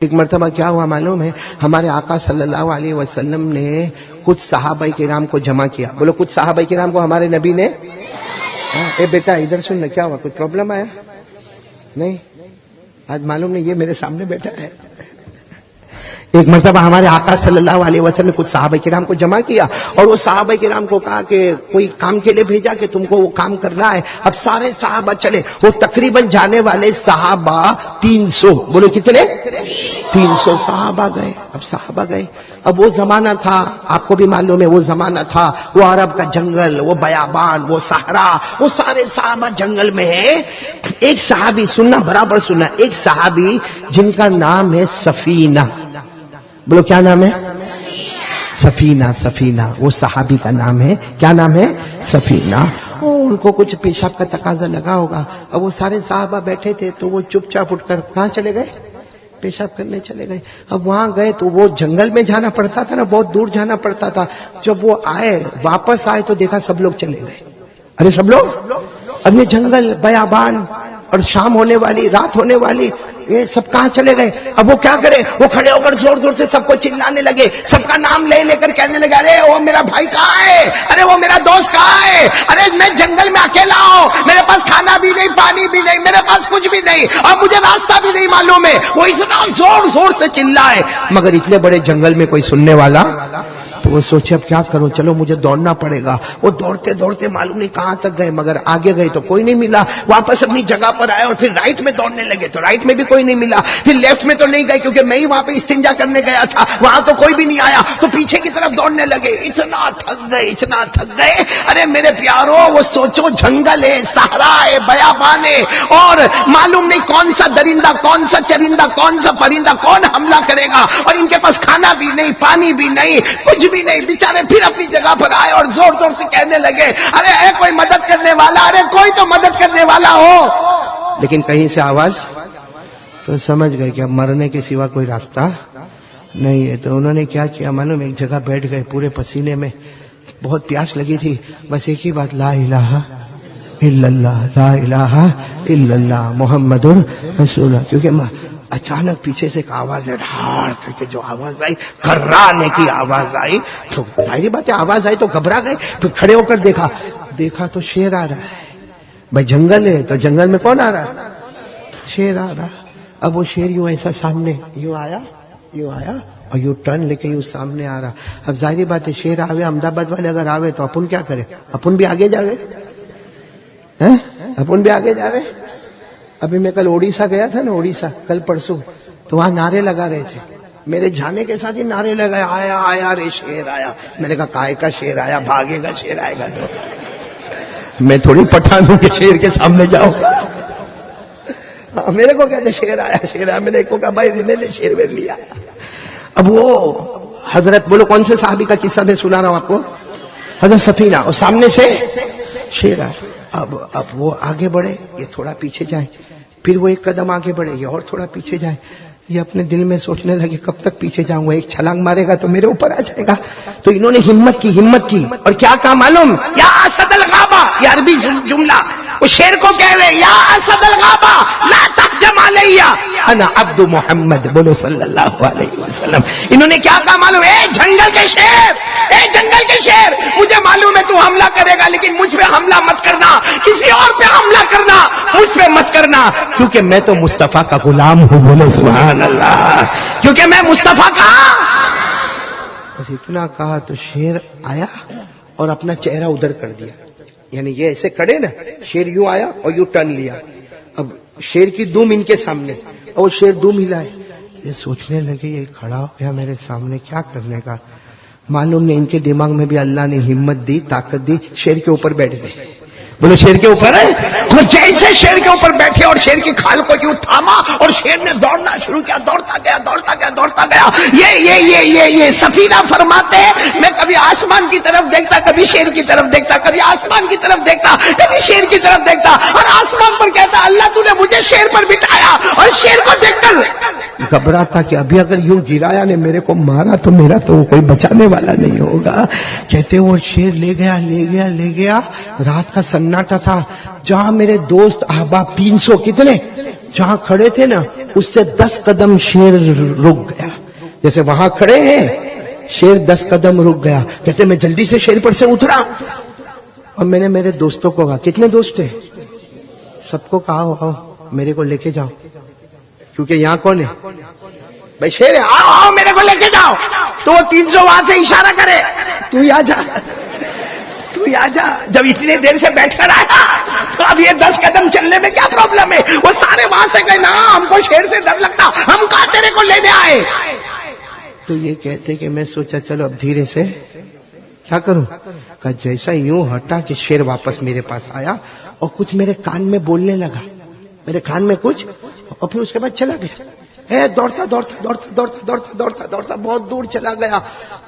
ایک مرتبہ کیا ہوا معلوم ہے، ہمارے آقا صلی اللہ علیہ وسلم نے کچھ صحابہ کرام کو جمع کیا. بولو کچھ صحابہ کرام کو ہمارے نبی نے. اے بیٹا ادھر سن، کیا ہوا؟ کوئی پرابلم آیا؟ نہیں، آج معلوم نہیں، یہ میرے سامنے بیٹھا ہے. ایک مرتبہ ہمارے آقا صلی اللہ علیہ وسلم نے کچھ صحابہ کرام کو جمع کیا اور وہ صحابہ کرام کو کہا کہ کوئی کام کے لیے بھیجا کہ تم کو وہ کام کرنا ہے. اب سارے صحابہ چلے، وہ تقریباً جانے والے صحابہ 300. بولو کتنے؟ 300 صحابہ گئے. اب صحابہ گئے، اب وہ زمانہ تھا، آپ کو بھی معلوم ہے وہ زمانہ تھا، وہ عرب کا جنگل، وہ بیابان، وہ صحرا، وہ سارے صحابہ جنگل میں ہیں. ایک صحابی، سننا برابر سننا، ایک صحابی جن کا نام ہے سفینہ. بولو کیا نام ہے؟ سفینہ. سفینہ وہ صحابی کا نام ہے. کیا نام ہے؟ سفینہ. ان کو کچھ پیشاب کا تقاضا لگا ہوگا. اب وہ سارے صحابہ بیٹھے تھے تو وہ چپ چاپ اٹھ کر کہاں چلے گئے؟ پیشاب کرنے چلے گئے. اب وہاں گئے تو وہ جنگل میں جانا پڑتا تھا نا، بہت دور جانا پڑتا تھا. جب وہ آئے، واپس آئے تو دیکھا سب لوگ چلے گئے. ارے سب لوگ، اب یہ جنگل، بیابان اور شام ہونے والی، رات ہونے والی، یہ سب کہاں چلے گئے؟ اب وہ کیا کرے؟ وہ کھڑے ہو کر زور زور سے سب کو چلانے لگے، سب کا نام لے لے کر کہنے لگے، ارے وہ میرا بھائی کہاں ہے؟ ارے وہ میرا دوست کہاں ہے؟ ارے میں جنگل میں اکیلا ہوں، میرے پاس کھانا بھی نہیں، پانی بھی نہیں، میرے پاس کچھ بھی نہیں، اور مجھے راستہ بھی نہیں معلوم ہے. وہ اتنا زور زور سے چلائے، مگر اتنے بڑے جنگل میں کوئی سننے والا. تو وہ سوچے اب کیا کروں، چلو مجھے دوڑنا پڑے گا. وہ دوڑتے دوڑتے معلوم نہیں کہاں تک گئے، مگر آگے گئے تو کوئی نہیں ملا. واپس اپنی جگہ پر آئے اور پھر رائٹ میں دوڑنے لگے تو رائٹ میں بھی کوئی نہیں ملا. پھر لیفٹ میں تو نہیں گئے کیونکہ میں ہی وہاں پہ استنجا کرنے گیا تھا، وہاں تو کوئی بھی نہیں آیا. تو پیچھے کی طرف دوڑنے لگے. اتنا تھک گئے، اتنا تھک گئے. ارے میرے پیاروں، وہ سوچو جنگل ہے، صحرا ہے، بیابان ہے، اور معلوم نہیں کون سا درندہ، کون سا چرندہ، کون سا پرندہ کون حملہ کرے گا، اور ان کے پاس کھانا بھی نہیں، پانی بھی نہیں، کچھ بھی نہیں. بیچارے پھر اپنی جگہ پر آئے اور زور زور سے کہنے لگے، ارے اے کوئی مدد کرنے والا، ارے کوئی تو مدد کرنے والا ہو. لیکن کہیں سے آواز، تو سمجھ گئے کہ اب مرنے کے سوا کوئی راستہ نہیں ہے. تو انہوں نے کیا کیا معلوم؟ ایک جگہ بیٹھ گئے پورے پسینے میں، بہت پیاس لگی تھی. بس ایک ہی بات، لا الہ الا اللہ، لا الہ الا اللہ محمد رسول اللہ. کیونکہ اچانک پیچھے سے ایک آواز ہے، ڈھاڑ کر کے جو آواز آئی، کھررانے کی آواز آئی. تو ظاہری بات ہے آواز آئی تو گھبرا گئے. پھر کھڑے ہو کر دیکھا تو شیر آ رہا ہے. بھائی جنگل ہے تو جنگل میں کون آ رہا؟ شیر آ رہا. اب وہ شیر یوں ایسا سامنے یوں آیا اور یوں ٹرن لے کے یوں سامنے آ رہا. اب ظاہری بات ہے شیر آوے، احمدآباد والے اگر آوے تو اپن کیا کرے؟ اپن بھی آگے جاوے، اپن بھی آگے جاوے. ابھی میں کل اڑیسہ گیا تھا نا، اڑیسہ کل پرسوں، تو وہاں نعرے لگا رہے تھے. میرے جانے کے ساتھ ہی نعرے لگائے، آیا رے شیر آیا. میں نے کہا کائے کا شیر آیا، بھاگے گا شیر آئے گا. تو میں تھوڑی پٹھان ہوں کہ شیر کے سامنے جاؤ. میرے کو کہتے شیر آیا. میں نے کو کہا بھائی میں نے شیر میں لیا. اب وہ حضرت، بولو کون سے صحابی کا قصہ میں سنا رہا ہوں آپ کو؟ حضرت سفینہ، اور سامنے سے شیر آیا. اب وہ آگے بڑھے، یہ تھوڑا پیچھے جائے، پھر وہ ایک قدم آگے بڑھے، یہ اور تھوڑا پیچھے جائے. یہ اپنے دل میں سوچنے لگے کب تک پیچھے جاؤں گا، ایک چھلانگ مارے گا تو میرے اوپر آ جائے گا. تو انہوں نے ہمت کی اور کیا کہا معلوم؟ یا اسد الغابہ، یہ عربی جملہ، وہ شیر کو کہہ رہے، یا اسد الغابہ لا تهجم علیہ انا عبد محمد. بولو صلی اللہ علیہ وسلم. انہوں نے کیا کہا معلوم؟ اے جنگل کے شیر، مجھے معلوم ہے تو حملہ کرے گا، لیکن مجھ پہ حملہ مت کرنا، کسی اور پہ حملہ کرنا، مجھ پہ مت کرنا، کیونکہ میں تو مصطفیٰ کا غلام ہوں. بولے سبحان اللہ. کیونکہ میں مصطفیٰ کا. بس اتنا کہا تو شیر آیا اور اپنا چہرہ ادھر کر دیا، یعنی یہ ایسے کھڑے نا، شیر یوں آیا اور یوں ٹرن لیا. اب شیر کی دم ان کے سامنے اور شیر دم ہلائے. یہ سوچنے لگے یہ کھڑا ہو گیا میرے سامنے، کیا کرنے کا. معلوم نہیں ان کے دماغ میں بھی اللہ نے ہمت دی، طاقت دی، شیر کے اوپر بیٹھ گئے. بولو شیر کے اوپر ہے. اور جیسے شیر کے اوپر بیٹھے اور شیر کی کھال کو یوں تھاما اور شیر نے دوڑنا شروع کیا. دوڑتا گیا. یہ سفینہ فرماتے ہیں میں کبھی آسمان کی طرف دیکھتا، کبھی شیر کی طرف دیکھتا، کبھی آسمان کی طرف دیکھتا، کبھی شیر کی طرف دیکھتا، اور آسمان پر کہتا اللہ تو نے مجھے شیر پر بٹھایا، اور شیر کو دیکھ کر گھبراتا کہ ابھی اگر یوں گرایا نے میرے کو مارا تو میرا تو کوئی بچانے والا نہیں ہوگا. کہتے وہ شیر لے گیا. رات کا سناٹا تھا. جہاں میرے دوست احباب 300 کتنے جہاں کھڑے تھے نا، اس سے 10 قدم شیر رک گیا. جیسے وہاں کھڑے ہیں شیر 10 قدم رک گیا. کہتے میں جلدی سے شیر پر سے اترا اور میں نے میرے دوستوں کو کہا, کتنے دوست تھے, سب کو کہا آؤ میرے کو لے کے جاؤ, کیونکہ یہاں کون ہے بھائی شیر ہے, آؤ آؤ میرے کو لے کے جاؤ. تو وہ 300 وہاں سے اشارہ کرے, تو آ جا تو آ جا. جب اتنی دیر سے بیٹھ کر آیا تو اب یہ 10 قدم چلنے میں کیا پرابلم ہے. وہ سارے وہاں سے گئے نا ہم کو شیر سے ڈر لگتا, ہم کہاں تیرے کو لینے آئے. تو یہ کہتے کہ میں سوچا چلو اب دھیرے سے کیا کروں. کہ جیسا یوں ہٹا کہ شیر واپس میرے پاس آیا اور کچھ میرے کان میں بولنے لگا, میرے کان میں کچھ, اور پھر اس کے بعد چلا گیا. دوڑتا دوڑتا دوڑتا دوڑتا دوڑتا دوڑتا دوڑتا بہت دور چلا گیا.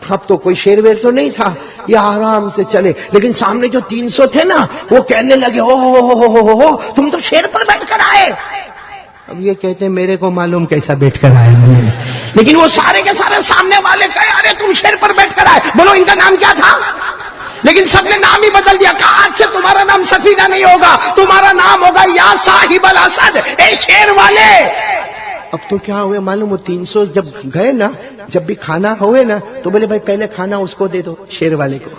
اب تو کوئی شیر ویر تو نہیں تھا, یہ آرام سے چلے. لیکن سامنے جو 300 تھے نا وہ کہنے لگے او تم تو شیر پر بیٹھ کر آئے. اب یہ کہتے میرے کو معلوم کیسا بیٹھ کر آئے ہم نے, لیکن وہ سارے کے سارے سامنے والے کہے ارے تم شیر پر بیٹھ کر آئے. بولو ان کا نام کیا تھا. لیکن سب نے نام ہی بدل دیا. کہا آج سے تمہارا نام سفینہ نہیں ہوگا, تمہارا نام ہوگا یا صاحب الاسد, اے شیر والے. اب تو کیا ہوئے معلوم, وہ 300 جب گئے نا, جب بھی کھانا ہوئے نا تو بولے بھائی پہلے کھانا اس کو دے دو, شیر والے کو.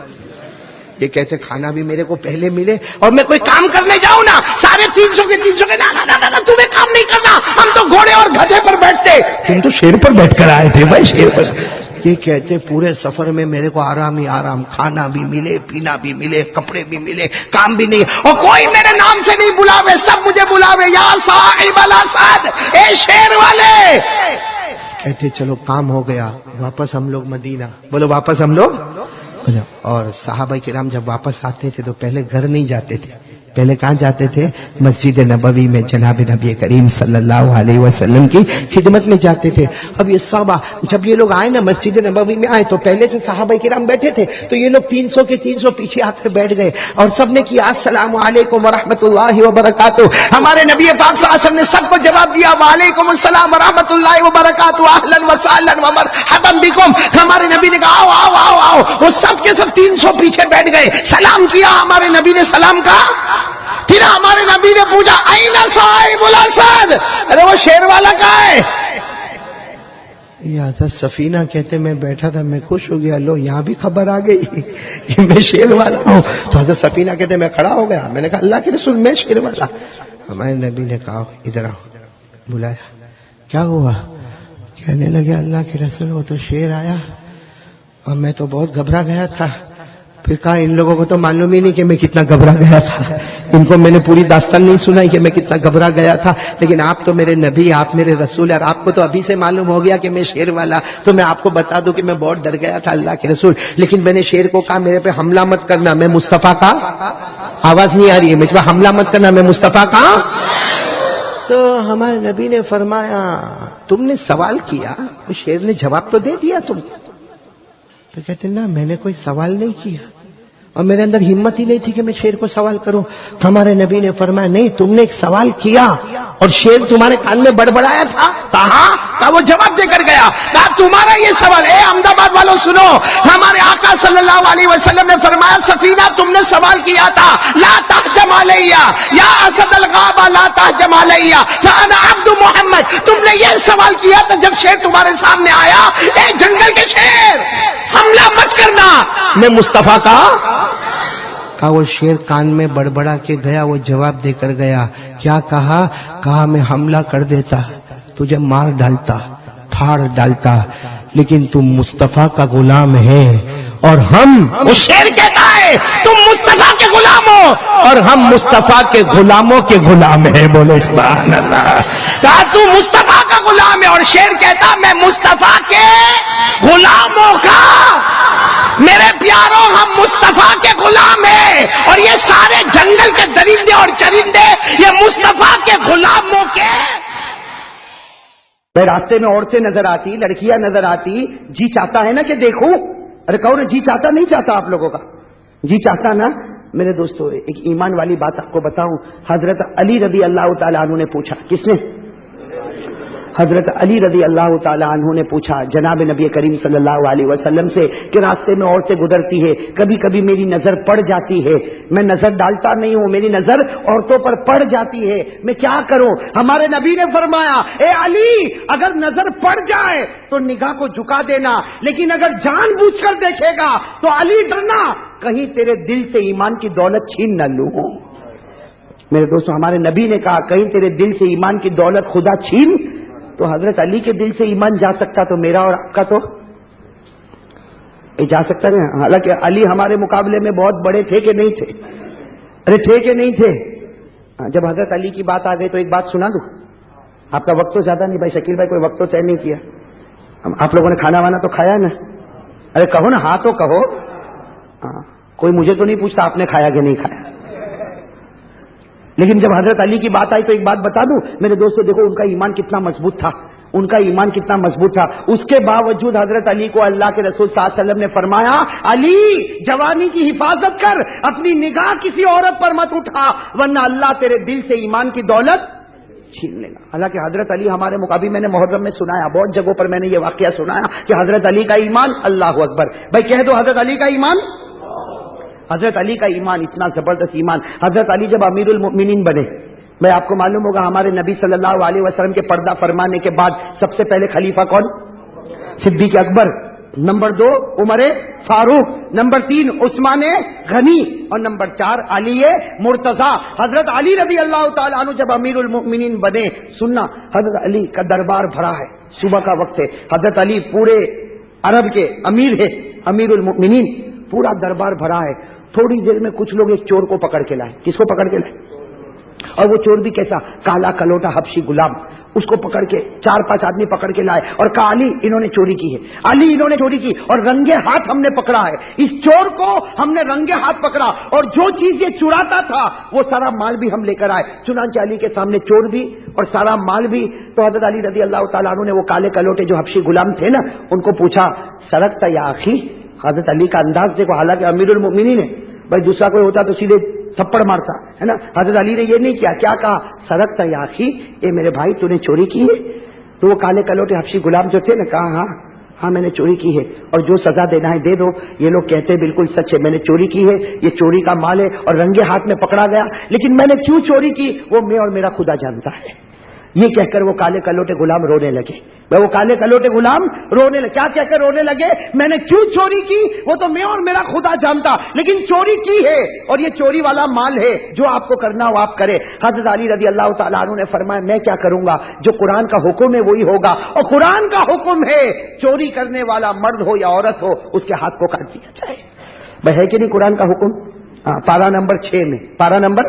یہ کہتے کھانا بھی میرے کو پہلے ملے اور میں کوئی کام کرنے جاؤں نا سارے 300 کے نا تمہیں کام نہیں کرنا, ہم تو گھوڑے اور گدھے پر بیٹھتے, تم تو شیر پر بیٹھ کر آئے تھے بھائی شیر پر. یہ کہتے پورے سفر میں میرے کو آرام ہی آرام, کھانا بھی ملے, پینا بھی ملے, کپڑے بھی ملے, کام بھی نہیں, اور کوئی میرے نام سے نہیں بلاوے, سب مجھے بلاوے یا صاحب الاسد, اے شیر والے. کہتے چلو کام ہو گیا, واپس ہم لوگ مدینہ. بولو واپس ہم لوگ. اور صحابہ کرام جب واپس آتے تھے تو پہلے گھر نہیں جاتے تھے, پہلے کہاں جاتے تھے, مسجد نبوی میں جناب نبی کریم صلی اللہ علیہ وسلم کی خدمت میں جاتے تھے. اب یہ صحابہ جب یہ لوگ آئے نا مسجد نبوی میں آئے تو پہلے سے صحابہ کرام بیٹھے تھے, تو یہ لوگ 300 کے 300 پیچھے آ کر بیٹھ گئے اور سب نے کیا السلام علیکم ورحمۃ اللہ وبرکاتہ. ہمارے نبی پاک صلی اللہ علیہ وسلم نے سب کو جواب دیا وعلیکم السلام ورحمۃ اللہ وبرکاتہ, اہلا وسہلا ومرحبا بکم. ہمارے نبی نے کہا آؤ آؤ آؤ آؤ, وہ سب کے سب 300 پیچھے بیٹھ گئے, سلام کیا, ہمارے نبی نے سلام کہا. پھر ہمارے نبی نے پوچھا اینا صاحب الاسد, ارے وہ شیر والا کہاں ہے. یہ حضرت سفینہ کہتے میں بیٹھا تھا, میں خوش ہو گیا, لو یہاں بھی خبر آ گئی کہ میں شیر والا ہوں. تو حضرت سفینہ کہتے میں کھڑا ہو گیا, میں نے کہا اللہ کے رسول میں شیر والا. ہمارے نبی نے کہا ادھر آؤ, بلایا, کیا ہوا. کہنے لگے اللہ کے رسول وہ تو شیر آیا اور میں تو بہت گھبرا گیا تھا. پھر کہا ان لوگوں کو تو معلوم ہی نہیں کہ میں کتنا گھبرا گیا تھا, ان کو میں نے پوری داستان نہیں سنائی کہ میں کتنا گھبرا گیا تھا, لیکن آپ تو میرے نبی, آپ میرے رسول, اور آپ کو تو ابھی سے معلوم ہو گیا کہ میں شیر والا. تو میں آپ کو بتا دوں کہ میں بہت ڈر گیا تھا اللہ کے رسول, لیکن میں نے شیر کو کہا میرے پہ حملہ مت کرنا, میں مصطفیٰ کا, آواز نہیں آ رہی ہے, مجھ پہ حملہ مت کرنا, میں مصطفیٰ کا. تو ہمارے نبی نے فرمایا تم نے سوال کیا, شیر نے جواب تو دے دیا تم. تو کہتے نا میں نے کوئی سوال نہیں کیا اور میرے اندر ہمت ہی نہیں تھی کہ میں شیر کو سوال کروں. ہمارے نبی نے فرمایا نہیں تم نے ایک سوال کیا اور شیر تمہارے کان میں بڑبڑایا تھا. کہا وہ جواب دے کر گیا. کہا تمہارا یہ سوال, اے احمد آباد والوں سنو, ہمارے آقا صلی اللہ علیہ وسلم نے فرمایا سفینہ تم نے سوال کیا تھا لا تہجم علیہ یا اسد الغابہ لا تہجم علیہ فانا عبد محمد. تم نے یہ سوال کیا تھا جب شیر تمہارے سامنے آیا, اے جنگل کے شیر حملہ مت کرنا, میں مصطفیٰ کا. کہا وہ شیر کان میں بڑبڑا کے گیا, وہ جواب دے کر گیا. کیا کہا, کہا میں حملہ کر دیتا, تجھے مار ڈالتا, پھاڑ ڈالتا, لیکن تم مصطفیٰ کا غلام ہے اور ہم, وہ شیر کہتا ہے تم مصطفیٰ کے غلام ہو اور ہم مصطفیٰ کے غلاموں کے غلام ہیں. بولے سبحان اللہ. کہا تو مصطفیٰ کا غلام ہے اور شیر کہتا میں مصطفیٰ کے غلاموں کا. میرے پیاروں ہم مصطفیٰ کے غلام ہیں اور یہ سارے جنگل کے درندے اور چرندے یہ مصطفیٰ کے غلاموں کے. راستے میں عورتیں نظر آتی, لڑکیاں نظر آتی, جی چاہتا ہے نا کہ دیکھوں. ارے کہو نا جی چاہتا نہیں چاہتا آپ لوگوں کا, جی چاہتا نا. میرے دوستو ایک ایمان والی بات آپ کو بتاؤں, حضرت علی رضی اللہ تعالیٰ عنہ نے پوچھا, کس نے, حضرت علی رضی اللہ تعالی عنہ نے پوچھا جناب نبی کریم صلی اللہ علیہ وسلم سے کہ راستے میں عورتیں گزرتی ہے، کبھی کبھی میری نظر پڑ جاتی ہے، میں نظر ڈالتا نہیں ہوں، میری نظر عورتوں پر پڑ جاتی ہے، میں کیا کروں؟ ہمارے نبی نے فرمایا اے علی، اگر نظر پڑ جائے تو نگاہ کو جھکا دینا، لیکن اگر جان بوجھ کر دیکھے گا تو علی ڈرنا کہیں تیرے دل سے ایمان کی دولت چھین نہ لوں۔ میرے دوستو، ہمارے نبی نے کہا کہیں تیرے دل سے ایمان کی دولت خدا چھین، تو حضرت علی کے دل سے ایمان جا سکتا تو میرا اور آپ کا تو جا سکتا نہیں۔ حالانکہ علی ہمارے مقابلے میں بہت بڑے تھے کہ نہیں تھے؟ ارے تھے کہ نہیں تھے؟ جب حضرت علی کی بات آ گئی تو ایک بات سنا دوں، آپ کا وقت تو زیادہ نہیں، بھائی شکیل بھائی کوئی وقت تو طے نہیں کیا، آپ لوگوں نے کھانا وانا تو کھایا نا؟ ارے کہو نا، ہاں تو کہو، کوئی مجھے تو نہیں پوچھتا آپ نے کھایا کہ نہیں کھایا۔ لیکن جب حضرت علی کی بات آئی تو ایک بات بتا دوں میرے دوستو، دیکھو ان کا ایمان کتنا مضبوط تھا، ان کا ایمان کتنا مضبوط تھا، اس کے باوجود حضرت علی کو اللہ کے رسول صلی اللہ علیہ وسلم نے فرمایا علی جوانی کی حفاظت کر، اپنی نگاہ کسی عورت پر مت اٹھا ورنہ اللہ تیرے دل سے ایمان کی دولت چھین لینا۔ حالانکہ حضرت علی ہمارے مقابل، میں نے محرم میں سنایا، بہت جگہوں پر میں نے یہ واقعہ سنایا کہ حضرت علی کا ایمان، اللہ اکبر، بھائی کہہ دو حضرت علی کا ایمان، حضرت علی کا ایمان اتنا زبردست ایمان۔ حضرت علی جب امیر المؤمنین بنے، میں آپ کو معلوم ہوگا ہمارے نبی صلی اللہ علیہ وسلم کے پردہ فرمانے کے بعد سب سے پہلے خلیفہ کون؟ صدیق اکبر، نمبر 2 عمر فاروق، نمبر 3 عثمان غنی، اور نمبر 4 علی مرتضیٰ۔ حضرت علی رضی اللہ تعالیٰ عنہ جب امیر المؤمنین بنے، سننا حضرت علی کا دربار بھرا ہے، صبح کا وقت ہے، حضرت علی پورے عرب کے امیر ہے، امیر المؤمنین، پورا دربار بھرا ہے۔ تھوڑی دیر میں کچھ لوگ ایک چور کو پکڑ کے لائے۔ کس کو پکڑ کے لائے؟ اور وہ چور بھی کیسا؟ کالا کلوٹا حبشی غلام، اس کو پکڑ کے 4-5 آدمی پکڑ کے لائے اور کہا علی انہوں نے چوری کی ہے، علی انہوں نے چوری کی، اور رنگے ہاتھ ہم نے پکڑا ہے، اس چور کو ہم نے رنگے ہاتھ پکڑا، اور جو چیز یہ چراتا تھا وہ سارا مال بھی ہم لے کر آئے۔ چنانچہ علی کے سامنے چور بھی اور سارا مال بھی۔ تو حضرت علی رضی اللہ تعالیٰ عنہ نے وہ کالے کلوٹے جو حبشی غلام تھے نا، ان کو پوچھا سرقت یا اخی؟ حضرت علی کا انداز دیکھو، حالانکہ امیر المؤمنین ہے، بھائی دوسرا کوئی ہوتا تو سیدھے تھپڑ مارتا ہے نا، حضرت علی نے یہ نہیں کیا، کیا کہا؟ سرقت یا اخی، اے میرے بھائی تو نے چوری کی ہے؟ تو وہ کالے کلوٹے حبشی غلام جو تھے نا، کہا ہاں میں نے چوری کی ہے، اور جو سزا دینا ہے دے دو۔ یہ لوگ کہتے ہیں بالکل سچ ہے، میں نے چوری کی ہے، یہ چوری کا مال ہے اور رنگے ہاتھ میں پکڑا گیا، لیکن میں نے کیوں چوری کی وہ میں اور میرا خدا جانتا ہے۔ یہ کہہ کر وہ کالے کلوٹے غلام رونے لگے، وہ کالے کلوٹے غلام رونے لگے، کیا کہہ کر رونے لگے؟ میں نے کیوں چوری کی وہ تو میں اور میرا خدا جانتا، لیکن چوری کی ہے اور یہ چوری والا مال ہے، جو آپ کو کرنا ہو آپ کرے۔ حضرت علی رضی اللہ تعالیٰ عنہ نے فرمایا میں کیا کروں گا، جو قرآن کا حکم ہے وہی ہوگا، اور قرآن کا حکم ہے چوری کرنے والا مرد ہو یا عورت ہو اس کے ہاتھ کو کاٹ دیا جائے۔ بھائی ہے کہ نہیں قرآن کا حکم؟ پارہ نمبر 6 میں، پارہ نمبر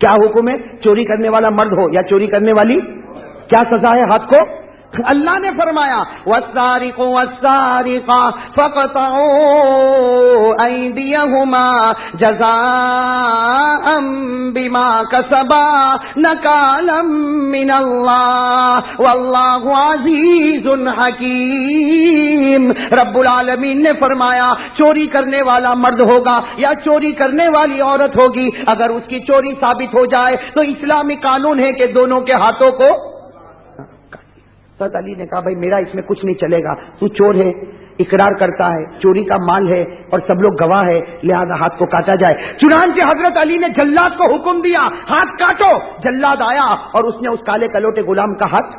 کیا حکم ہے؟ چوری کرنے والا مرد ہو یا چوری کرنے والی، کیا سزا ہے ہاتھ کو؟ اللہ نے فرمایا والسارق والسارقة فاقطعوا أيديهما جزاء بما كسبا نكالا من الله والله عزيز حكيم۔ رب العالمین نے فرمایا چوری کرنے والا مرد ہوگا یا چوری کرنے والی عورت ہوگی، اگر اس کی چوری ثابت ہو جائے تو اسلامی قانون ہے کہ دونوں کے ہاتھوں کو۔ حضرت علی نے کہا بھائی میرا اس میں کچھ نہیں چلے گا، تو چور ہے، اقرار کرتا ہے، چوری کا مال ہے اور سب لوگ گواہ ہے، لہذا ہاتھ کو کاٹا جائے۔ چنانچہ حضرت علی نے جلاد کو حکم دیا ہاتھ کاٹو۔ جلاد آیا اور اس نے اس کالے کلوٹے غلام کا ہاتھ،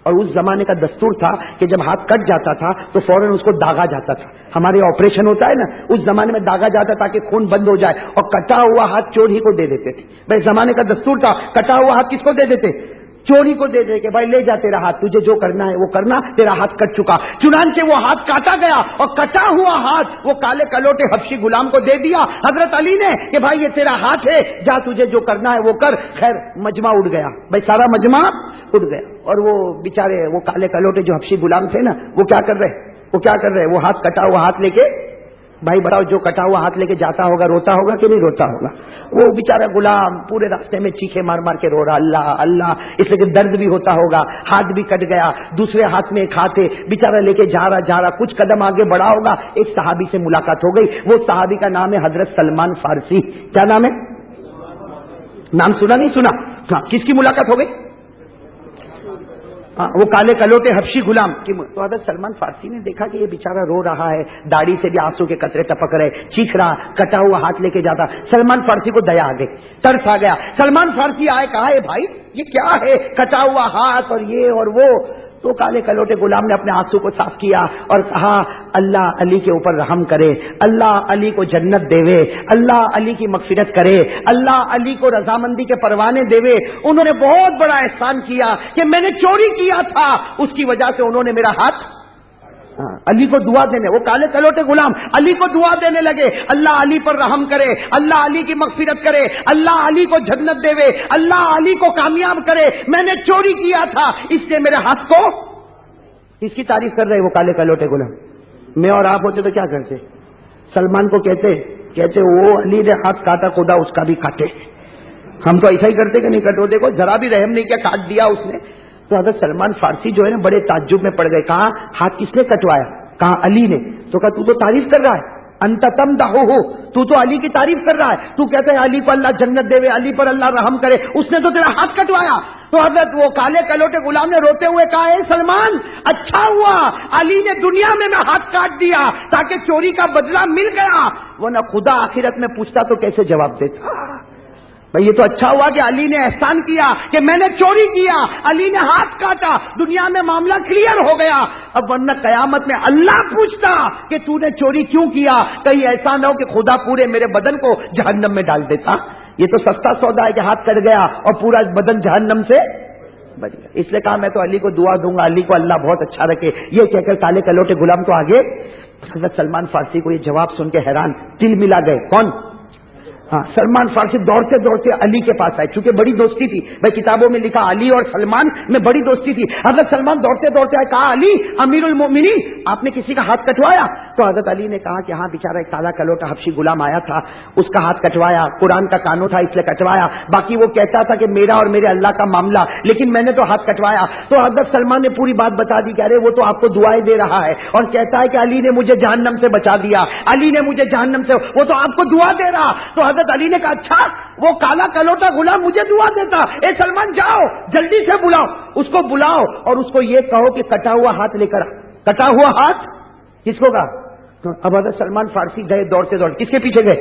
اور اس زمانے کا دستور تھا کہ جب ہاتھ کٹ جاتا تھا تو فوراً اس کو داغا جاتا تھا، ہمارے آپریشن ہوتا ہے نا، اس زمانے میں داغا جاتا تاکہ خون بند ہو جائے، اور کٹا ہوا ہاتھ چور ہی کو دے دیتے تھے۔ بھائی زمانے کا دستور تھا، کٹا ہوا ہاتھ کس کو دے دیتے؟ چوری کو دے دے کہ بھائی لے جا تیرا ہاتھ، تجھے جو کرنا ہے وہ کرنا، تیرا ہاتھ کٹ چکا۔ چنانچہ وہ ہاتھ کاٹا گیا اور کٹا ہوا ہاتھ وہ کالے کلوٹے حبشی غلام کو دے دیا حضرت علی نے کہ بھائی یہ تیرا ہاتھ ہے، جا تجھے جو کرنا ہے وہ کر۔ خیر مجمع اٹھ گیا، بھائی سارا مجمع اٹھ گیا، اور وہ بیچارے وہ کالے کلوٹے جو حبشی غلام تھے نا، وہ کیا کر رہے؟ وہ ہاتھ کٹا ہوا ہاتھ لے کے، بھائی بتاؤ جو کٹا ہوا ہاتھ لے کے جاتا ہوگا روتا ہوگا کہ نہیں روتا ہوگا؟ وہ بیچارہ غلام پورے راستے میں چیخے مار مار کے رو رہا اللہ اللہ، اس لیے کہ درد بھی ہوتا ہوگا، ہاتھ بھی کٹ گیا، دوسرے ہاتھ میں ایک ہاتھ ہے، بیچارہ لے کے جا رہا، کچھ قدم آگے بڑھا ہوگا، ایک صحابی سے ملاقات ہو گئی۔ وہ صحابی کا نام ہے حضرت سلمان فارسی۔ کیا نام ہے؟ نام سنا نہیں سنا؟ ہاں، کس کی ملاقات ہو گئی؟ وہ کالے کلوٹے حبشی غلام تو حضرت سلمان فارسی نے دیکھا کہ یہ بیچارہ رو رہا ہے، داڑھی سے بھی آنسو کے قطرے ٹپک رہے، چیخ رہا، کٹا ہوا ہاتھ لے کے جاتا. سلمان فارسی کو دیا آ گئی، ترس آ گیا. سلمان فارسی آئے، کہا اے بھائی یہ کیا ہے، کٹا ہوا ہاتھ اور یہ اور وہ. تو کالے کلوٹے غلام نے اپنے آنسو کو صاف کیا اور کہا اللہ علی کے اوپر رحم کرے، اللہ علی کو جنت دے، اللہ علی کی مغفرت کرے، اللہ علی کو رضامندی کے پروانے دے. انہوں نے بہت بڑا احسان کیا کہ میں نے چوری کیا تھا، اس کی وجہ سے انہوں نے میرا ہاتھ علی کو دعا دینے، وہ کالے کلوٹے غلام علی کو دعا دینے لگے، اللہ علی پر رحم کرے، اللہ علی کی مغفرت کرے، اللہ علی کو جنت دے، اللہ علی کو کامیاب کرے، میں نے چوری کیا تھا اس نے میرے ہاتھ کو. اس کی تعریف کر رہے وہ کالے کلوٹے غلام. میں اور آپ ہوتے تو کیا کرتے؟ سلمان کو کہتے وہ علی نے ہاتھ کاٹا، خدا اس کا بھی کاٹے. ہم تو ایسا ہی کرتے کہ نہیں کٹو، دیکھو ذرا بھی رحم نہیں کیا، کاٹ دیا اس نے. تو حضرت سلمان فارسی جو ہے نا بڑے تعجب میں پڑ گئے. کہا ہاتھ کس نے کٹوایا؟ کہا علی نے. تو کہا تو تعریف کر رہا ہے، انت تمدحہ، تو علی کی تعریف کر رہا ہے، تو کہتا ہے علی کو اللہ جنت دے، علی پر اللہ رحم کرے، اس نے تو تیرا ہاتھ کٹوایا. تو حضرت وہ کالے کلوٹے غلام نے روتے ہوئے کہا اے سلمان اچھا ہوا علی نے دنیا میں ہاتھ کاٹ دیا تاکہ چوری کا بدلہ مل گیا، ورنہ خدا آخرت میں پوچھتا تو کیسے جواب دیتا. یہ تو اچھا ہوا کہ علی نے احسان کیا کہ میں نے چوری کیا، علی نے ہاتھ کاٹا، دنیا میں معاملہ کلیئر ہو گیا. اب ورنہ قیامت میں اللہ پوچھتا کہ تو نے چوری کیوں کیا، کہیں ایسا نہ ہو کہ خدا پورے میرے بدن کو جہنم میں ڈال دیتا. یہ تو سستا سودا ہے کہ ہاتھ کٹ گیا اور پورا بدن جہنم سے بچ گیا. اس لیے کہا میں تو علی کو دعا دوں گا، علی کو اللہ بہت اچھا رکھے. یہ کہہ کر کالے کلوٹے غلام تو آگے. حضرت سلمان فارسی کو یہ جواب سن کے حیران، دل ملا گئے. کون؟ سلمان فارسی دوڑتے دوڑتے علی کے پاس آئے، چونکہ بڑی دوستی تھی. بھائی کتابوں میں لکھا علی اور سلمان میں بڑی دوستی تھی. حضرت سلمان دوڑتے دوڑتے آئے، کہا علی امیر المؤمنین آپ نے کسی کا ہاتھ کٹوایا؟ تو حضرت علی نے کہا کہ ہاں بیچارہ ایک کالا کلوٹا حبشی غلام آیا تھا، اس کا ہاتھ کٹوایا، قرآن کا قانون تھا اس لیے کٹوایا، باقی وہ کہتا تھا کہ میرا اور میرے اللہ کا معاملہ، لیکن میں نے تو ہاتھ کٹوایا. تو حضرت سلمان نے پوری بات بتا دی کہ ارے وہ تو آپ کو دعائیں دے رہا ہے اور کہتا ہے کہ علی نے مجھے جہنم سے بچا دیا، علی نے مجھے جہنم سے، وہ تو آپ کو دعا دے رہا. تو حضرت علی نے کہا اچھا وہ کالا کلوٹا غلام مجھے دعا دیتا، اے سلمان جاؤ جلدی سے بلاؤ اس کو، بلاؤ اور اس کو یہ کہو کہ کٹا ہوا ہاتھ لے کر آ. کٹا ہوا ہاتھ کس کو کہا؟ تو اب حضرت سلمان فارسی گئے دوڑتے دوڑتے، کس کے پیچھے گئے؟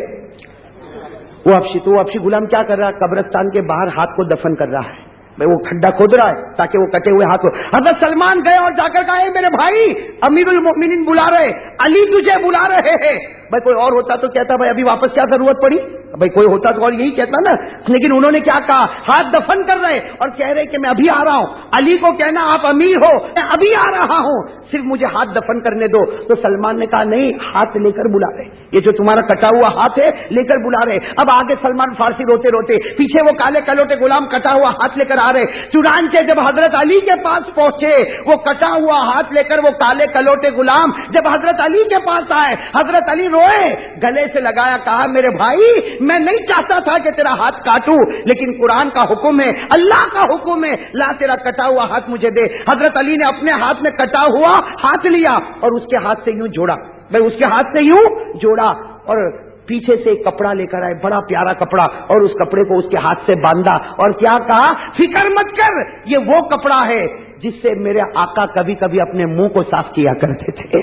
وہ حبشی غلام کیا کر رہا ہے؟ قبرستان کے باہر ہاتھ کو دفن کر رہا ہے. وہ کھڈا کھود رہا ہے تاکہ وہ کٹے ہوئے ہاتھ کو. حضرت سلمان گئے اور جا کر کہا اے میرے بھائی امیر المؤمنین بلا رہے، علی تجھے بلا رہے ہیں. بھائی کوئی اور ہوتا تو کہتا بھائی ابھی واپس کیا ضرورت پڑی، بھائی کوئی ہوتا تو اور یہی کہتا نا. لیکن انہوں نے کیا کہا؟ ہاتھ دفن کر رہے اور کہہ رہے کہ میں ابھی آ رہا ہوں. علی کو کہنا آپ امیر ہو، میں ابھی آ رہا ہوں، صرف مجھے ہاتھ دفن کرنے دو. تو سلمان نے کہا نہیں، ہاتھ لے کر بلا رہے، یہ جو تمہارا کٹا ہوا ہاتھ ہے لے کر بلا رہے. اب آگے سلمان فارسی روتے روتے، پیچھے وہ کالے کلوٹے غلام کٹا ہوا ہاتھ لے کر آ رہے. چنانچہ جب حضرت علی کے پاس پہنچے وہ کٹا ہوا ہاتھ لے کر، وہ کالے کلوٹے غلام جب حضرت علی کے پاس آئے، حضرت علی روئے، گلے سے لگایا، کہا میرے بھائی میں نہیں چاہتا تھا کہ تیرا ہاتھ کاٹوں، لیکن قرآن کا حکم ہے، اللہ کا حکم ہے، لا تیرا کٹا ہوا ہاتھ مجھے دے. حضرت علی نے اپنے ہاتھ میں کٹا ہوا ہاتھ لیا اور اس کے ہاتھ سے یوں جوڑا. بھائی اس کے ہاتھ سے یوں جوڑا اور پیچھے سے ایک کپڑا لے کر آئے، بڑا پیارا کپڑا، اور اس کپڑے کو اس کے ہاتھ سے باندھا اور کیا کہا؟ فکر مت کر، یہ وہ کپڑا ہے جس سے میرے آقا کبھی کبھی اپنے منہ کو صاف کیا کرتے تھے.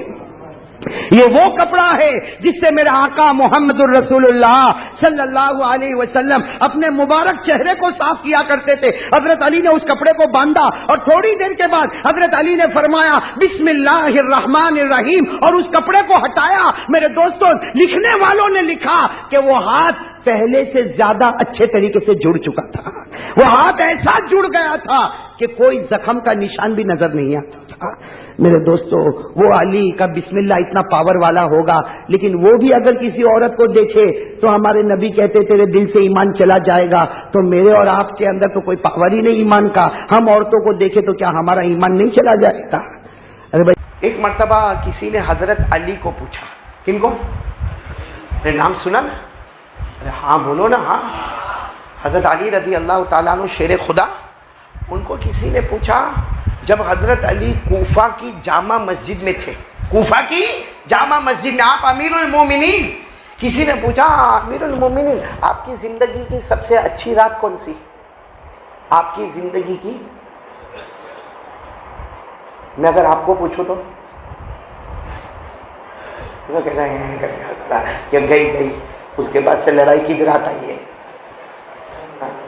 یہ وہ کپڑا ہے جس سے میرے آقا محمد الرسول اللہ صلی اللہ علیہ وسلم اپنے مبارک چہرے کو صاف کیا کرتے تھے. حضرت علی نے اس کپڑے کو باندھا اور تھوڑی دیر کے بعد حضرت علی نے فرمایا بسم اللہ الرحمن الرحیم اور اس کپڑے کو ہٹایا. میرے دوستوں، لکھنے والوں نے لکھا کہ وہ ہاتھ پہلے سے زیادہ اچھے طریقے سے جڑ چکا تھا. وہ ہاتھ ایسا جڑ گیا تھا کہ کوئی زخم کا نشان بھی نظر نہیں آتا تھا. میرے دوستو، وہ علی کا بسم اللہ اتنا پاور والا ہوگا، لیکن وہ بھی اگر کسی عورت کو دیکھے تو ہمارے نبی کہتے تیرے دل سے ایمان چلا جائے گا. تو میرے اور آپ کے اندر تو کوئی پاور ہی نہیں ایمان کا. ہم عورتوں کو دیکھے تو کیا ہمارا ایمان نہیں چلا جائے گا؟ ارے بھائی، ایک مرتبہ کسی نے حضرت علی کو پوچھا. کن کو؟ نام سنا نا؟ ارے ہاں بولو نا. ہاں، حضرت علی رضی اللہ تعالیٰ عنہ شیر خدا. ان کو کسی نے پوچھا جب حضرت علی کوفہ کی جامع مسجد میں تھے، کوفہ کی جامع مسجد میں آپ امیر المومنین، کسی نے پوچھا امیر المومنین آپ کی زندگی کی سب سے اچھی رات کون سی؟ آپ کی زندگی کی میں اگر آپ کو پوچھوں تو وہ کہتا ہے کر کے ہنستا کہ گئی اس کے بعد سے لڑائی کی رات آئی ہے.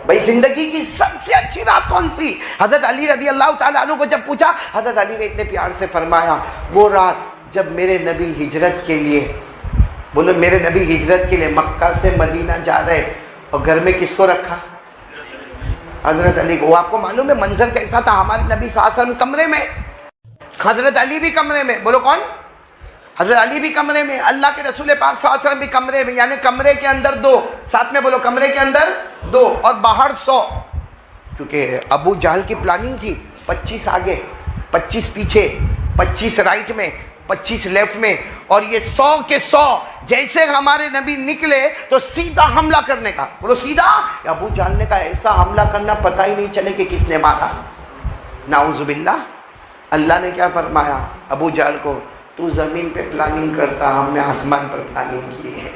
بھائی زندگی کی سب سے اچھی رات کون سی؟ حضرت علی رضی اللہ تعالیٰ عنہ کو جب پوچھا، حضرت علی نے اتنے پیار سے فرمایا وہ رات جب میرے نبی ہجرت کے لیے، بولو میرے نبی ہجرت کے لیے مکہ سے مدینہ جا رہے، اور گھر میں کس کو رکھا؟ حضرت علی کو. وہ آپ کو معلوم ہے منظر کیسا تھا؟ ہمارے نبی صلی اللہ علیہ وسلم کمرے میں، حضرت علی بھی کمرے میں. بولو کون؟ حضرت علی بھی کمرے میں، اللہ کے رسول پاک صلی اللہ علیہ وسلم بھی کمرے میں. یعنی کمرے کے اندر 2، ساتھ میں بولو کمرے کے اندر 2 اور باہر 100. کیونکہ ابو جہل کی پلاننگ تھی 25 آگے، 25 پیچھے، 25 رائٹ میں، 25 لیفٹ میں، اور یہ 100 کے 100 جیسے ہمارے نبی نکلے تو سیدھا حملہ کرنے کا. بولو سیدھا. ابو جہل نے کہا ایسا حملہ کرنا پتہ ہی نہیں چلے کہ کس نے مارا. نعوذ باللہ. اللہ نے کیا فرمایا ابو جہل کو؟ تو زمین پہ پلاننگ کرتا، ہم نے آسمان پر پلاننگ کی ہے.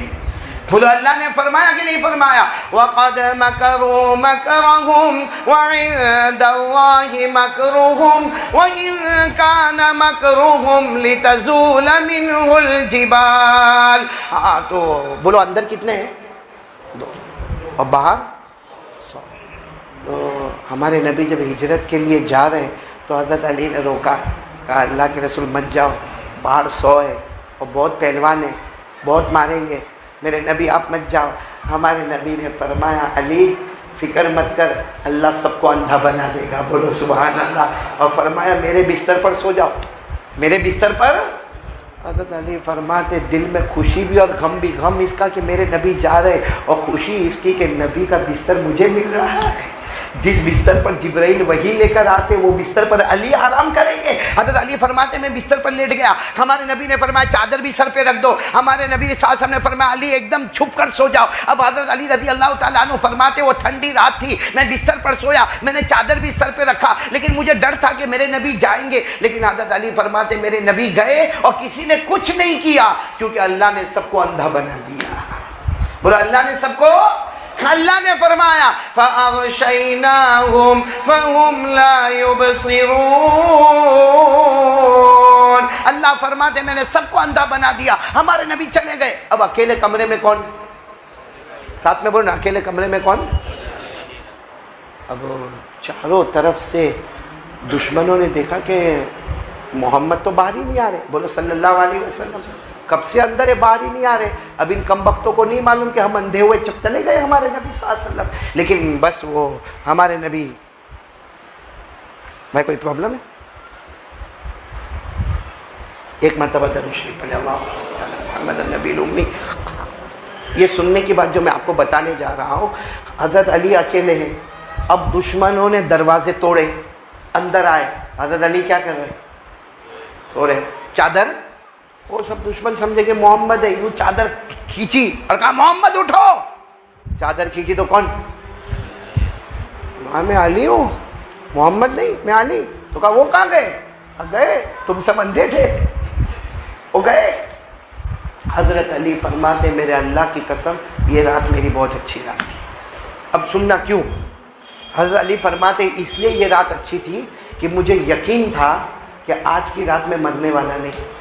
بولو اللہ نے فرمایا کہ نہیں فرمایا؟ وَقَدْ مَكَرُوا مَكْرَهُمْ وَعِندَ اللَّهِ مَكْرُهُمْ وَإِن كَانَ مَكْرُهُمْ لِتَزُولَ مِنْهُ الْجِبَالُ. ہاں تو بولو اندر کتنے ہیں؟ 2 اور باہر 100. تو ہمارے نبی جب ہجرت کے لیے جا رہے تو حضرت علی نے روکا، کہا اللہ کے رسول مت جاؤ، باہر 100 ہے اور بہت پہلوان ہے، بہت ماریں گے، میرے نبی آپ مت جاؤ. ہمارے نبی نے فرمایا علی فکر مت کر، اللہ سب کو اندھا بنا دے گا. بولو سبحان اللہ. اور فرمایا میرے بستر پر سو جاؤ، میرے بستر پر. حضرت علی فرماتے دل میں خوشی بھی اور غم بھی. غم اس کا کہ میرے نبی جا رہے، اور خوشی اس کی کہ نبی کا بستر مجھے مل رہا ہے. جس بستر پر جبرائیل وحی لے کر آتے وہ بستر پر علی آرام کریں گے. حضرت علی فرماتے میں بستر پر لیٹ گیا، ہمارے نبی نے فرمایا چادر بھی سر پہ رکھ دو. ہمارے نبی صلی اللہ علیہ وسلم نے فرمایا علی ایک دم چھپ کر سو جاؤ. اب حضرت علی رضی اللہ تعالیٰ عنہ فرماتے وہ ٹھنڈی رات تھی، میں بستر پر سویا، میں نے چادر بھی سر پہ رکھا، لیکن مجھے ڈر تھا کہ میرے نبی جائیں گے. لیکن حضرت علی فرماتے میرے نبی گئے اور کسی نے کچھ نہیں کیا، کیونکہ اللہ نے سب کو اندھا بنا دیا. بولا اللہ نے سب کو. اللہ نے فرمایا فَأَغْشَيْنَاهُمْ فَهُمْ لَا يُبْصِرُونَ. اللہ فرماتے میں نے سب کو اندھا بنا دیا. ہمارے نبی چلے گئے. اب اکیلے کمرے میں کون؟ ساتھ میں بولو نا، اکیلے کمرے میں کون؟ اب چاروں طرف سے دشمنوں نے دیکھا کہ محمد تو باہر ہی نہیں آ رہے. بولو صلی اللہ علیہ وسلم. کب سے اندر ہے، باہر ہی نہیں آ رہے. اب ان کم بختوں کو نہیں معلوم کہ ہم اندھے ہوئے جب چلے گئے ہمارے نبی صلی اللہ علیہ وسلم. لیکن بس وہ ہمارے نبی. بھائی کوئی پرابلم ہے؟ ایک مرتبہ درود شریف پڑھیں اللہم صلی علی محمد النبی الامی. یہ سننے کی بات جو میں آپ کو بتانے جا رہا ہوں، حضرت علی اکیلے ہیں. اب دشمنوں نے دروازے توڑے، اندر آئے. حضرت علی کیا کر رہے؟ توڑے چادر. وہ سب دشمن سمجھے کہ محمد ہے، یوں چادر کھینچی اور کہا محمد اٹھو. چادر کھینچی تو کون؟ میں علی ہوں، محمد نہیں، میں علی. تو کہا وہ کہاں گئے؟ گئے تم سب اندھے تھے، وہ گئے. حضرت علی فرماتے میرے اللہ کی قسم یہ رات میری بہت اچھی رات تھی. اب سننا کیوں. حضرت علی فرماتے اس لیے یہ رات اچھی تھی کہ مجھے یقین تھا کہ آج کی رات میں مرنے والا نہیں.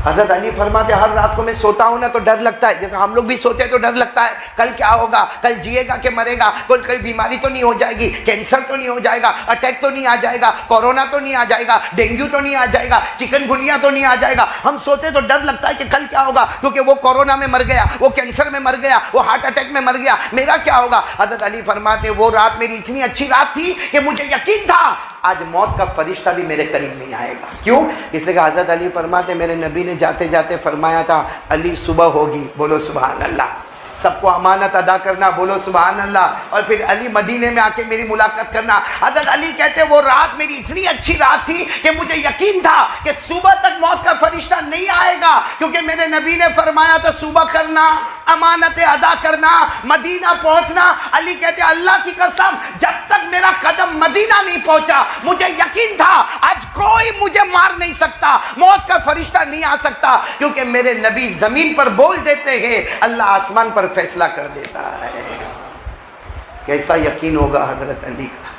حضرت علی فرماتے ہر رات کو میں سوتا ہوں نا تو ڈر لگتا ہے، جیسے ہم لوگ بھی سوتے ہیں تو ڈر لگتا ہے کل کیا ہوگا، کل جیے گا کہ مرے گا، کوئی بیماری تو نہیں ہو جائے گی، کینسر تو نہیں ہو جائے گا، اٹیک تو نہیں آ جائے گا، کورونا تو نہیں آ جائے گا، ڈینگو تو نہیں آ جائے گا، چکن گنیا تو نہیں آ جائے گا. ہم سوتے تو ڈر لگتا ہے کہ کل کیا ہوگا، کیونکہ وہ کورونا میں مر گیا، وہ کینسر میں مر گیا، وہ ہارٹ اٹیک میں مر گیا، میرا کیا ہوگا. حضرت علی فرماتے وہ رات میری اتنی اچھی رات تھی کہ مجھے یقین تھا آج موت کا فرشتہ بھی میرے قریب نہیں آئے گا. کیوں؟ اس لیے کہ حضرت علی فرماتے میرے نبی نے جاتے جاتے فرمایا تھا علی صبح ہوگی. بولو سبحان اللہ. سب کو امانت ادا کرنا. بولو سبحان اللہ. اور پھر علی مدینے میں آ کے میری ملاقات کرنا. حضرت علی کہتے وہ رات میری اتنی اچھی رات تھی کہ مجھے یقین تھا کہ صبح تک موت کا فرشتہ نہیں آئے گا، کیونکہ میرے نبی نے فرمایا تھا صبح کرنا، امانتیں ادا کرنا، مدینہ پہنچنا. علی کہتے اللہ کی قسم جب تک میرا قدم مدینہ نہیں پہنچا مجھے یقین تھا آج کوئی مجھے مار نہیں سکتا، موت کا فرشتہ نہیں آ سکتا، کیونکہ میرے نبی زمین پر بول دیتے ہیں اللہ آسمان پر فیصلہ کر دیتا ہے. کیسا یقین ہوگا حضرت علی کا.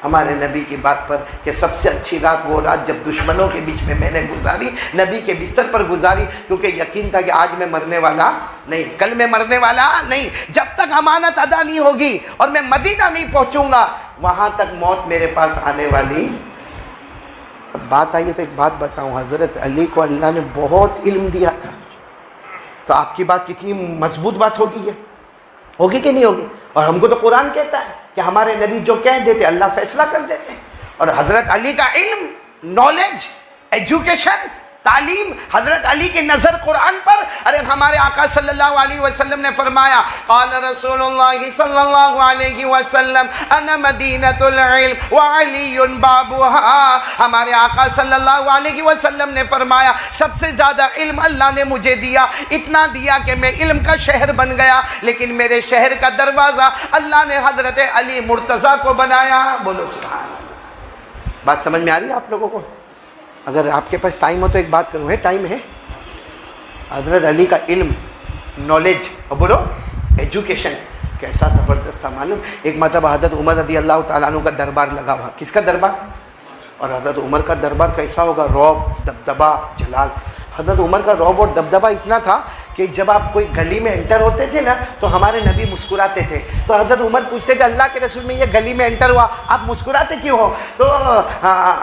ہمارے نبی کی بات پر کہ سب سے اچھی رات وہ رات جب دشمنوں کے بیچ میں نے گزاری، نبی کے بستر پر گزاری، کیونکہ یقین تھا کہ آج میں مرنے والا نہیں، کل میں مرنے والا نہیں، جب تک امانت ادا نہیں ہوگی اور میں مدینہ نہیں پہنچوں گا وہاں تک موت میرے پاس آنے والی۔ اب بات آئی ہے تو ایک بات بتاؤں، حضرت علی کو اللہ نے بہت علم دیا تھا، تو آپ کی بات کتنی مضبوط بات ہوگی، ہوگی کہ نہیں ہوگی؟ اور ہم کو تو قرآن کہتا ہے کہ ہمارے نبی جو کہہ دیتے اللہ فیصلہ کر دیتے، اور حضرت علی کا علم، نالج، ایجوکیشن، تعلیم، حضرت علی کی نظر قرآن پر۔ ارے ہمارے آقا صلی اللہ علیہ وسلم نے فرمایا، قال رسول اللہ صلی اللہ علیہ وسلم انا مدینۃ العلم وعلی بابها۔ ہمارے آقا صلی اللہ علیہ وسلم نے فرمایا سب سے زیادہ علم اللہ نے مجھے دیا، اتنا دیا کہ میں علم کا شہر بن گیا، لیکن میرے شہر کا دروازہ اللہ نے حضرت علی مرتضیٰ کو بنایا۔ بولو سبحان اللہ۔ بات سمجھ میں آ رہی ہے آپ لوگوں کو؟ اگر آپ کے پاس ٹائم ہو تو ایک بات کروں، ہے ٹائم ہے؟ حضرت علی کا علم، نالج، اور بولو ایجوکیشن کیسا زبردست تھا معلوم؟ ایک مرتبہ حضرت عمر رضی اللہ تعالیٰ عنہ کا دربار لگا ہوا۔ کس کا دربار؟ اور حضرت عمر کا دربار کیسا ہوگا؟ رعب، دبدبا، جلال۔ حضرت عمر کا رعب اور دبدبا اتنا تھا کہ جب آپ کوئی گلی میں انٹر ہوتے تھے نا تو ہمارے نبی مسکراتے تھے، تو حضرت عمر پوچھتے تھے اللہ کے رسول میں یہ گلی میں انٹر ہوا آپ مسکراتے کیوں ہو؟ تو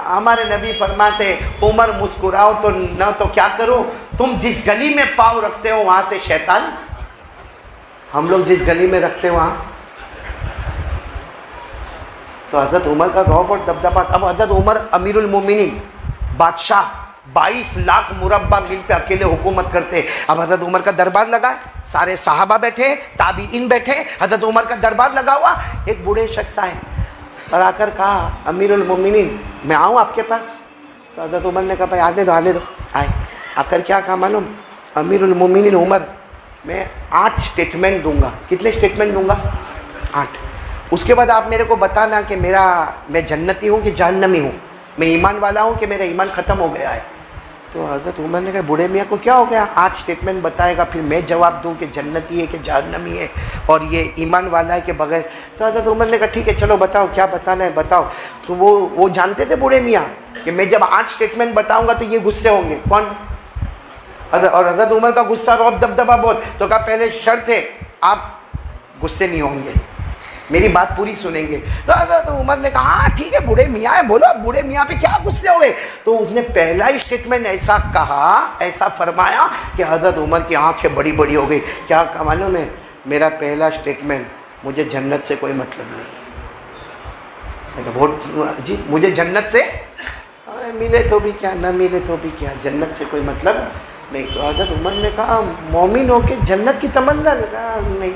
ہمارے نبی فرماتے عمر مسکراؤ تو نہ تو کیا کروں، تم جس گلی میں پاؤں رکھتے ہو وہاں سے شیطان، ہم لوگ جس گلی میں رکھتے ہیں وہاں۔ تو حضرت عمر کا رعب اور دبدبا۔ اب حضرت عمر امیر المومنین، بادشاہ، 22 لاکھ مربع میل پہ اکیلے حکومت کرتے۔ اب حضرت عمر کا دربار لگا ہے، سارے صحابہ بیٹھے، تابعین بیٹھے، حضرت عمر کا دربار لگا ہوا۔ ایک بوڑھے شخص آئے اور آ کر کہا امیر المومنین میں آؤں آپ کے پاس؟ تو حضرت عمر نے کہا بھائی آنے دو۔ آئے، آ کر کیا کہا معلوم؟ امیر المومنین عمر، میں 8 اسٹیٹمنٹ دوں گا۔ کتنے اسٹیٹمنٹ دوں گا؟ 8۔ اس کے بعد آپ میرے کو بتانا کہ میں جنتی ہوں کہ جہنمی ہوں، میں ایمان والا ہوں کہ میرا ایمان ختم ہو گیا ہے۔ تو حضرت عمر نے کہا بوڑھے میاں کو کیا ہو گیا، 8 اسٹیٹمنٹ بتائے گا، پھر میں جواب دوں کہ جنتی ہے کہ جہنمی ہے اور یہ ایمان والا ہے کہ بغیر؟ تو حضرت عمر نے کہا ٹھیک ہے چلو بتاؤ کیا بتانا ہے بتاؤ۔ تو وہ جانتے تھے بوڑھے میاں کہ میں جب 8 اسٹیٹمنٹ بتاؤں گا تو یہ غصے ہوں گے۔ کون؟ اور حضرت عمر کا غصہ رعب دبدبا بہت، تو کہا پہلے شرط ہے آپ غصے نہیں ہوں گے، میری بات پوری سنیں گے۔ تو حضرت عمر نے کہا ہاں ٹھیک ہے بوڑھے میاں ہے، بولو بوڑھے میاں پہ کیا غصے ہوئے؟ تو اس نے پہلا ہی اسٹیٹمنٹ ایسا کہا، ایسا فرمایا کہ حضرت عمر کی آنکھیں بڑی بڑی ہو گئی۔ کیا معلوم ہے؟ میرا پہلا اسٹیٹمنٹ مجھے جنت سے کوئی مطلب نہیں۔ بہت جی، مجھے جنت سے ملے تو بھی کیا نہ ملے تو بھی کیا، جنت سے کوئی مطلب نہیں۔ تو حضرت عمر نے کہا مومن ہو کے جنت کی تمنا نہیں۔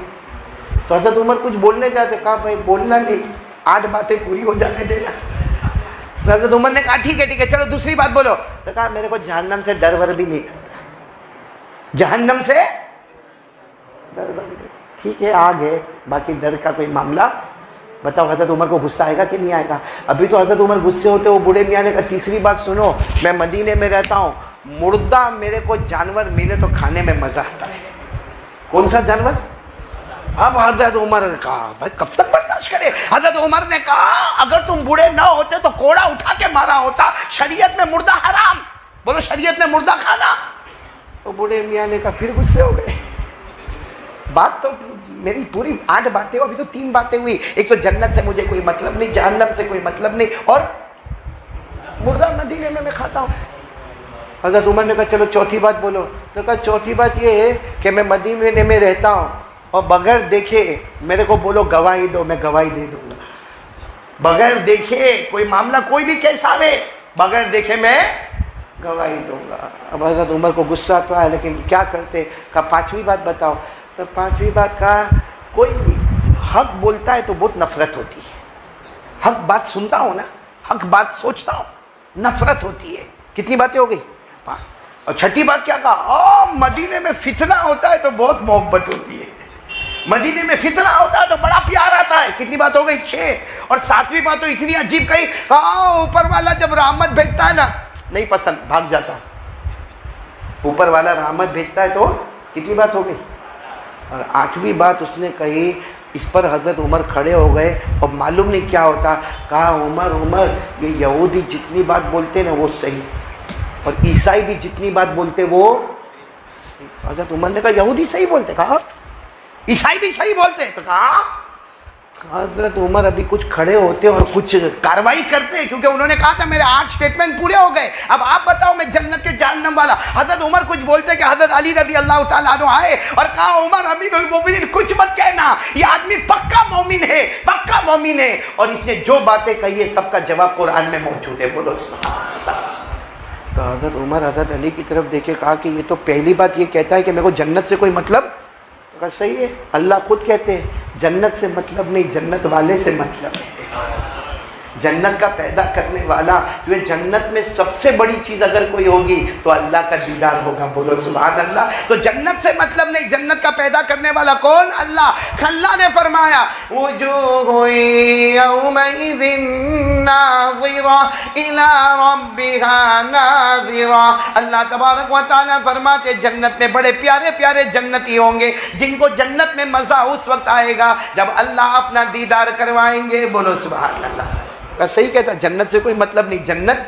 تو حضرت عمر کچھ بولنے جاتے، کہا بھائی بولنا نہیں، 8 باتیں پوری ہو جانے دینا۔ تو حضرت عمر نے کہا ٹھیک ہے چلو دوسری بات بولو۔ تو کہا میرے کو جہنم سے ڈر ور بھی نہیں کرتا، جہنم سے ڈر ور بھی۔ ٹھیک ہے آگ ہے، باقی ڈر کا کوئی معاملہ بتاؤ۔ حضرت عمر کو غصہ آئے گا کہ نہیں آئے گا؟ ابھی تو حضرت عمر غصے ہوتے، وہ بوڑھے میاں نے کہا تیسری بات سنو، میں مدینے میں رہتا ہوں، مردہ میرے کو جانور ملے تو کھانے میں مزہ آتا ہے۔ کون سا جانور؟ اب حضرت عمر نے کہا بھائی کب تک برداشت کرے؟ حضرت عمر نے کہا اگر تم بوڑھے نہ ہوتے تو کوڑا اٹھا کے مارا ہوتا، شریعت میں مردہ حرام، بولو شریعت میں مردہ کھانا۔ تو بوڑھے میاں نے کہا پھر غصے ہو گئے۔ بات تو میری پوری 8 باتیں، ابھی تو 3 باتیں ہوئی۔ ایک تو جنت سے مجھے کوئی مطلب نہیں، جہنم سے کوئی مطلب نہیں، اور مردہ مدینے میں کھاتا ہوں۔ حضرت عمر نے کہا چلو چوتھی بات بولو۔ تو کہا چوتھی بات یہ ہے کہ میں مدینے میں رہتا ہوں اور بغیر دیکھے میرے کو بولو گواہی دو، میں گواہی دے دوں گا۔ بغیر دیکھے کوئی معاملہ کوئی بھی کیسا آوے، بغیر دیکھے میں گواہی دوں گا۔ اب حضرت عمر کو غصہ تو آیا لیکن کیا کرتے؟ کہا 5ویں بات بتاؤ۔ تو 5ویں بات کہا کوئی حق بولتا ہے تو بہت نفرت ہوتی ہے، حق بات سنتا ہوں نا، حق بات سوچتا ہوں، نفرت ہوتی ہے۔ کتنی باتیں ہو گئی؟ 5۔ اور 6ٹھی بات کیا کہا؟ مدینے میں فتنہ ہوتا ہے تو بہت محبت ہوتی ہے، مدینے میں فتنہ ہوتا ہے تو بڑا پیار آتا ہے۔ کتنی بات ہو گئی؟ 6۔ اور 7ویں بات تو اتنی عجیب کہی، اوپر والا جب رحمت بھیجتا ہے نا نہیں پسند، بھاگ جاتا ہوں۔ اوپر والا رحمت بھیجتا ہے تو کتنی بات ہو گئی؟ اور 8ویں بات اس نے کہی اس پر حضرت عمر کھڑے ہو گئے اور معلوم نہیں کیا ہوتا. کہا عمر یہ یہودی جتنی بات بولتے نا وہ صحیح, اور عیسائی بھی جتنی بات بولتے وہ. حضرت عمر نے کہا یہودی صحیح بولتے, کہا عیسائی بھی صحیح بولتے, تو کہا حضرت عمر ابھی کچھ کھڑے ہوتے اور کچھ کاروائی کرتے, کیونکہ انہوں نے کہا تھا میرے 8 سٹیٹمنٹ پورے ہو گئے, اب آپ بتاؤ میں جنت کے جہنم والا. حضرت عمر کچھ بولتے کہ حضرت علی رضی اللہ تعالیٰ عنہ آئے اور کہا عمر امیر المومنین کچھ مت کہنا, یہ آدمی پکا مومن ہے, پکا مومن ہے, اور اس نے جو باتیں کہی ہے سب کا جواب قرآن میں موجود ہے. بولو سبحان اللہ. تو حضرت عمر حضرت علی کی طرف دیکھے, کہا کہ یہ تو پہلی بات یہ کہتا ہے کہ میرے کو جنت سے کوئی مطلب. کہا صحیح ہے, اللہ خود کہتے ہیں جنت سے مطلب نہیں, جنت والے سے مطلب ہے, جنت کا پیدا کرنے والا. کیونکہ جنت میں سب سے بڑی چیز اگر کوئی ہوگی تو اللہ کا دیدار ہوگا. بولو سبحان اللہ. تو جنت سے مطلب نہیں, جنت کا پیدا کرنے والا کون؟ اللہ. اللہ نے فرمایا وجوہ یومئذ ناظرہ الی ربہا ناظرہ. اللہ تبارک و تعالیٰ فرماتے جنت میں بڑے پیارے پیارے جنتی ہوں گے جن کو جنت میں مزہ اس وقت آئے گا جب اللہ اپنا دیدار کروائیں گے. بولو سبحان اللہ. صحیح کہتا, جنت سے کوئی مطلب نہیں, جنت.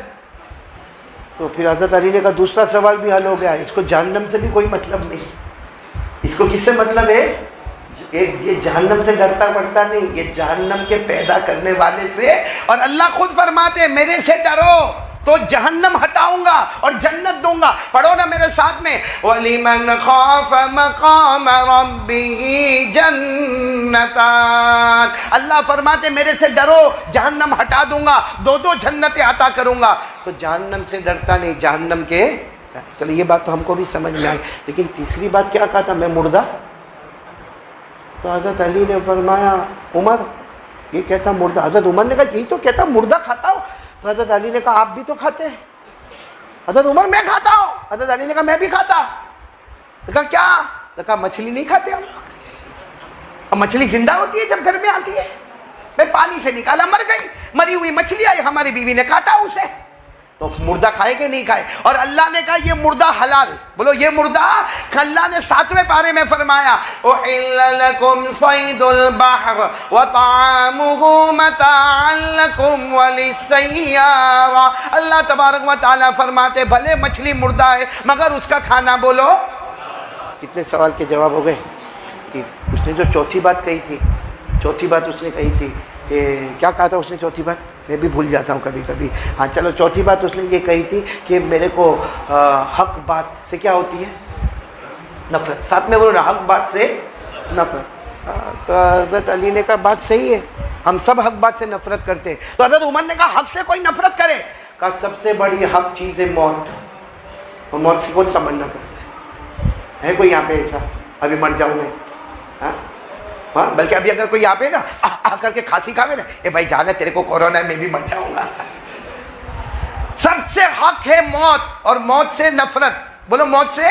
تو پھر حضرت علی نے کہا دوسرا سوال بھی حل ہو گیا, اس کو جہنم سے بھی کوئی مطلب نہیں. اس کو کس سے مطلب ہے؟ یہ جہنم سے ڈرتا پڑتا نہیں, یہ جہنم کے پیدا کرنے والے سے. اور اللہ خود فرماتے میرے سے ڈرو تو جہنم ہٹاؤں گا اور جنت دوں گا. پڑھو نا میرے ساتھ میں, وَلِمَنْ خَافَ مَقَامَ رَبِّهِ جَنَّتَانِ. اللہ فرماتے میرے سے ڈرو جہنم ہٹا دوں گا, 2 جنتیں عطا کروں گا. تو جہنم سے ڈرتا نہیں, جہنم کے. چلو یہ بات تو ہم کو بھی سمجھ میں آئی, لیکن تیسری بات کیا کہا تھا, میں مردہ. تو حضرت علی نے فرمایا عمر یہ کہتا مردہ. حضرت عمر نے کہا یہی تو کہتا مردہ کھاتا ہوں. تو حضرت علی نے کہا آپ بھی تو کھاتے ہیں. حضرت عمر میں کھاتا ہوں. حضرت علی نے کہا میں بھی کھاتا. تو کہا کیا؟ تو کہا مچھلی نہیں کھاتے ہم. اب مچھلی زندہ ہوتی ہے جب گھر میں آتی ہے, میں پانی سے نکالا مر گئی, مری ہوئی مچھلی آئی, ہماری بیوی نے کاٹا اسے. تو مردہ کھائے کہ نہیں کھائے؟ اور اللہ نے کہا یہ مردہ حلال. بولو یہ مردہ. اللہ نے 7ویں پارے میں فرمایا احل لکم صید البحر وطعامہ متاعا لکم وللسیارہ. اللہ تبارک و تعالیٰ فرماتے بھلے مچھلی مردہ ہے مگر اس کا کھانا. بولو کتنے سوال کے جواب ہو گئے. اس نے جو چوتھی بات کہی تھی, چوتھی بات اس نے کہی تھی کہ کیا کہا تھا اس نے چوتھی بات, میں بھی بھول جاتا ہوں کبھی کبھی. ہاں چلو, چوتھی بات اس نے یہ کہی تھی کہ میرے کو حق بات سے کیا ہوتی ہے؟ نفرت. ساتھ میں بولو نا, حق بات سے نفرت. تو حضرت علی نے کہا بات صحیح ہے, ہم سب حق بات سے نفرت کرتے. تو حضرت عمر نے کہا حق سے کوئی نفرت کرے. کہا سب سے بڑی حق چیز ہے موت, اور موت سے کون تمنا کرتا ہے کوئی یہاں پہ ایسا ابھی مر جاؤں میں؟ ہاں بلکہ ابھی اگر کوئی آپ ہے نا آ کر کے کھانسی کھاوے نا, اے بھائی جانا تیرے کو کورونا ہے, میں بھی مر جاؤں گا. سب سے حق ہے موت, اور موت سے نفرت. بولو موت سے